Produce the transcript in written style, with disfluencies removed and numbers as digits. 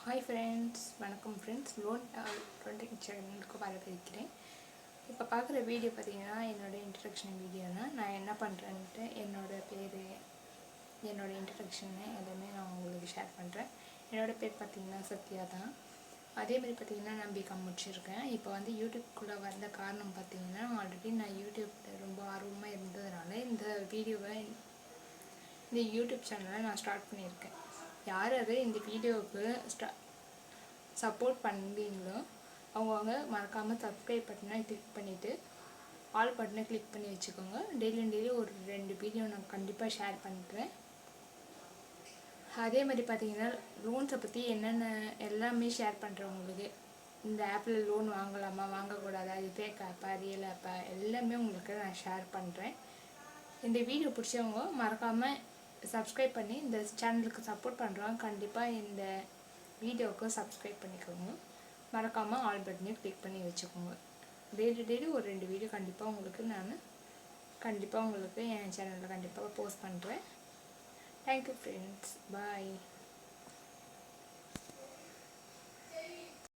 Hi friends, வணக்கம் friends. Loan சேனலுக்கு வரவேற்கிறேன். இப்போ பார்க்குற வீடியோ பார்த்தீங்கன்னா என்னோடய இன்ட்ரடக்ஷன் வீடியோ தான். நான் என்ன பண்ணுறேன்ட்டு என்னோடய பேர், என்னோடய இன்ட்ரடக்ஷன்னு எல்லாமே நான் உங்களுக்கு ஷேர் பண்ணுறேன். என்னோடய பேர் பார்த்திங்கன்னா சத்யா தான். அதேமாதிரி பார்த்திங்கன்னா நான் பிகாம் முடிச்சிருக்கேன். இப்போ வந்து யூடியூப்குள்ளே வந்த காரணம் பார்த்திங்கன்னா, ஆல்ரெடி நான் யூடியூப்பில் ரொம்ப ஆர்வமாக இருந்ததுனால இந்த யூடியூப் சேனலை நான் ஸ்டார்ட் பண்ணியிருக்கேன். யார் இந்த வீடியோவுக்கு சப்போர்ட் பண்ணுறீங்களோ அவங்கவுங்க மறக்காமல் சப்ஸ்கிரைப் பட்டனை கிளிக் பண்ணிவிட்டு ஆல் பட்டனை கிளிக் பண்ணி வச்சுக்கோங்க. டெய்லி ஒரு 2 வீடியோ நான் கண்டிப்பாக ஷேர் பண்ணுறேன். அதே மாதிரி பார்த்தீங்கன்னா லோன்ஸை பற்றி என்னென்ன எல்லாமே ஷேர் பண்ணுறேன் உங்களுக்கு. இந்த ஆப்பில் லோன் வாங்கலாமா வாங்கக்கூடாதா, இது ஃபேக் ஆப்பா ரியல் ஆப்பா எல்லாமே உங்களுக்கு நான் ஷேர் பண்ணுறேன். இந்த வீடியோ பிடிச்சவங்க மறக்காமல் சப்ஸ்கிரைப் பண்ணி இந்த சேனலுக்கு சப்போர்ட் பண்ணுறவங்க கண்டிப்பாக இந்த வீடியோவுக்கு சப்ஸ்கிரைப் பண்ணிக்கோங்க. மறக்காமல் ஆல் பட்டனையும் கிளிக் பண்ணி வச்சுக்கோங்க. டெய்லி ஒரு 2 வீடியோ கண்டிப்பாக உங்களுக்கு என் சேனலில் கண்டிப்பாக போஸ்ட் பண்ணுறேன். தேங்க்யூ ஃப்ரெண்ட்ஸ், பாய்.